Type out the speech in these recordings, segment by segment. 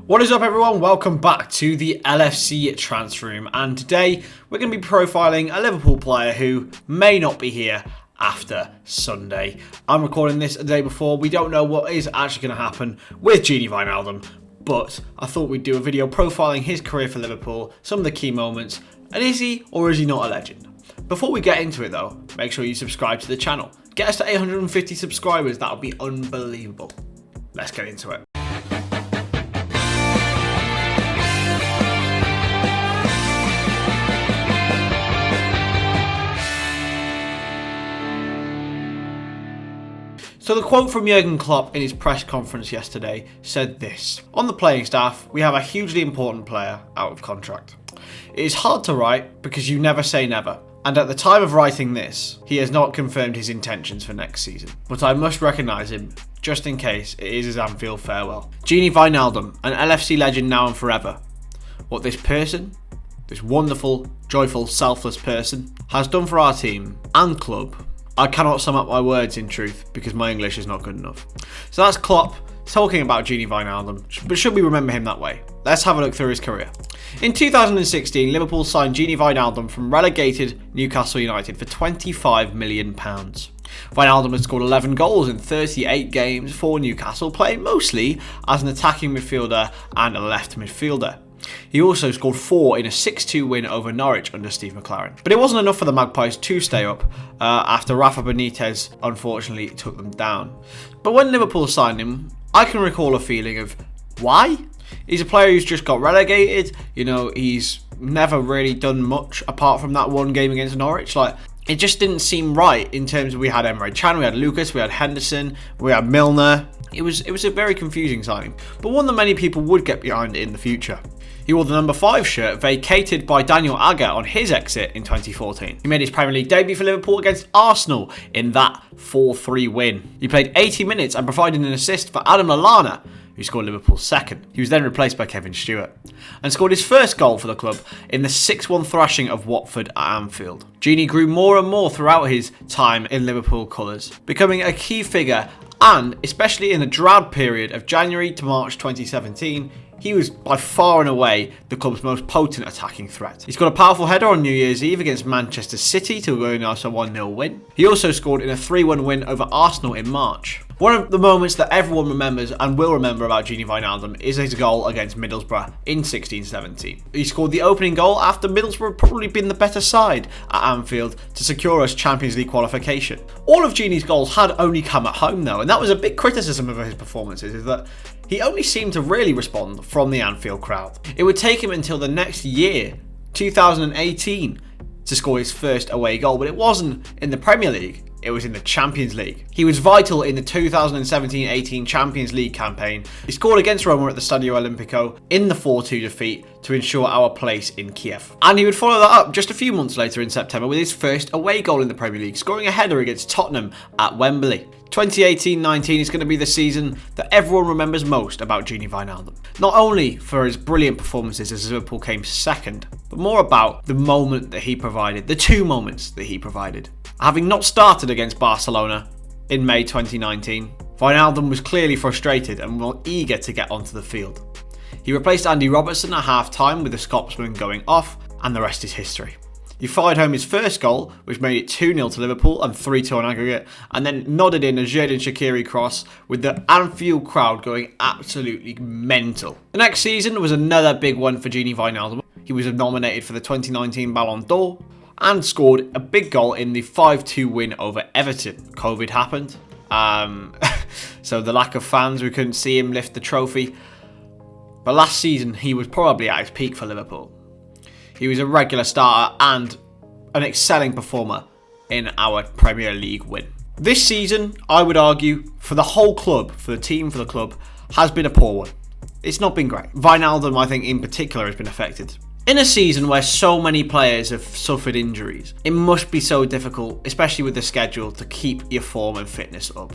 What is up everyone, welcome back to the LFC transfer room, and today we're going to be profiling a Liverpool player who may not be here after Sunday. I'm recording this a day before. We don't know what is actually going to happen with Gini Wijnaldum, but I thought we'd do a video profiling his career for Liverpool, some of the key moments, and is he or is he not a legend? Before we get into it though, make sure you subscribe to the channel. Get us to 850 subscribers, that would be unbelievable. Let's get into it. So the quote from Jurgen Klopp in his press conference yesterday said this: "On the playing staff, we have a hugely important player out of contract. It is hard to write because you never say never. And at the time of writing this, he has not confirmed his intentions for next season. But I must recognise him, just in case it is his Anfield farewell. Gini Wijnaldum, an LFC legend now and forever. What this person, this wonderful, joyful, selfless person, has done for our team and club, I cannot sum up my words in truth because my English is not good enough." So that's Klopp talking about Gini Wijnaldum, but should we remember him that way? Let's have a look through his career. In 2016, Liverpool signed Gini Wijnaldum from relegated Newcastle United for £25 million. Wijnaldum had scored 11 goals in 38 games for Newcastle, playing mostly as an attacking midfielder and a left midfielder. He also scored 4 in a 6-2 win over Norwich under Steve McLaren. But it wasn't enough for the Magpies to stay up after Rafa Benitez unfortunately took them down. But when Liverpool signed him, I can recall a feeling of, why? He's a player who's just got relegated. You know, he's never really done much apart from that one game against Norwich. It just didn't seem right in terms of we had Emre Can, we had Lucas, we had Henderson, we had Milner. It was a very confusing signing, but one that many people would get behind in the future. He wore the number 5 shirt vacated by Daniel Agger on his exit in 2014. He made his Premier League debut for Liverpool against Arsenal in that 4-3 win. He played 80 minutes and provided an assist for Adam Lallana, who scored Liverpool's second. He was then replaced by Kevin Stewart and scored his first goal for the club in the 6-1 thrashing of Watford at Anfield. Gini grew more and more throughout his time in Liverpool colours, becoming a key figure, and especially in the drab period of January to March 2017, he was by far and away the club's most potent attacking threat. He scored a powerful header on New Year's Eve against Manchester City to win us a 1-0 win. He also scored in a 3-1 win over Arsenal in March. One of the moments that everyone remembers and will remember about Gini Wijnaldum is his goal against Middlesbrough in 16-17. He scored the opening goal after Middlesbrough had probably been the better side at Anfield to secure us Champions League qualification. All of Gini's goals had only come at home though, and that was a big criticism of his performances, is that he only seemed to really respond from the Anfield crowd. It would take him until the next year, 2018, to score his first away goal, but it wasn't in the Premier League. It was in the Champions League. He was vital in the 2017-18 Champions League campaign. He scored against Roma at the Stadio Olimpico in the 4-2 defeat to ensure our place in Kiev. And he would follow that up just a few months later in September with his first away goal in the Premier League, scoring a header against Tottenham at Wembley. 2018-19 is going to be the season that everyone remembers most about Gini Wijnaldum. Not only for his brilliant performances as Liverpool came second, but more about the moment that he provided, the 2 moments that he provided. Having not started against Barcelona in May 2019, Wijnaldum was clearly frustrated and was eager to get onto the field. He replaced Andy Robertson at half-time with the Scotsman going off, and the rest is history. He fired home his first goal, which made it 2-0 to Liverpool and 3-2 on aggregate, and then nodded in a Xherdan Shaqiri cross with the Anfield crowd going absolutely mental. The next season was another big one for Gini Wijnaldum. He was nominated for the 2019 Ballon d'Or and scored a big goal in the 5-2 win over Everton. COVID happened, so the lack of fans, we couldn't see him lift the trophy. But last season, he was probably at his peak for Liverpool. He was a regular starter and an excelling performer in our Premier League win. This season, I would argue, for the whole club, for the team, for the club, has been a poor one. It's not been great. Wijnaldum, I think, in particular, has been affected. In a season where so many players have suffered injuries, it must be so difficult, especially with the schedule, to keep your form and fitness up.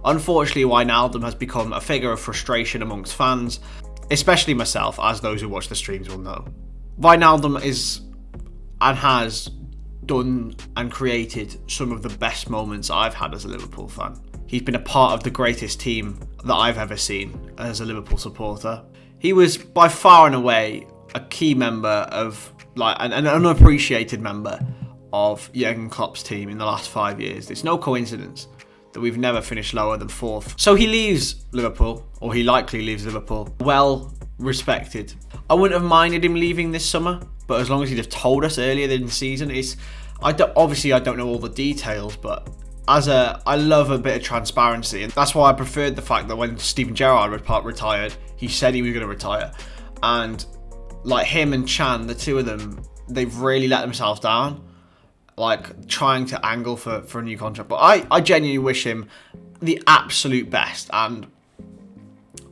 Unfortunately, Wijnaldum has become a figure of frustration amongst fans, especially myself, as those who watch the streams will know. Wijnaldum is and has done and created some of the best moments I've had as a Liverpool fan. He's been a part of the greatest team that I've ever seen as a Liverpool supporter. He was by far and away a key member of, like, an unappreciated member of Jurgen Klopp's team in the last 5 years. It's no coincidence that we've never finished lower than 4th. So he leaves Liverpool, or he likely leaves Liverpool, well respected. I wouldn't have minded him leaving this summer, but as long as he'd have told us earlier in the season, obviously I don't know all the details, but I love a bit of transparency, and that's why I preferred the fact that when Steven Gerrard retired, he said he was going to retire, and like him and Chan, the two of them, they've really let themselves down, like trying to angle for a new contract. But I genuinely wish him the absolute best, and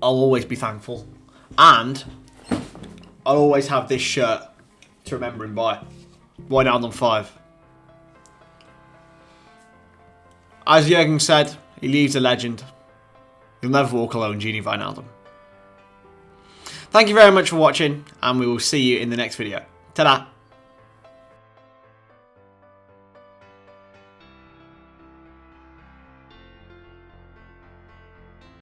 I'll always be thankful, and I'll always have this shirt to remember him by. Wijnaldum 5. As Jurgen said, he leaves a legend. You'll never walk alone, Gini Wijnaldum. Thank you very much for watching, and we will see you in the next video. Ta-da!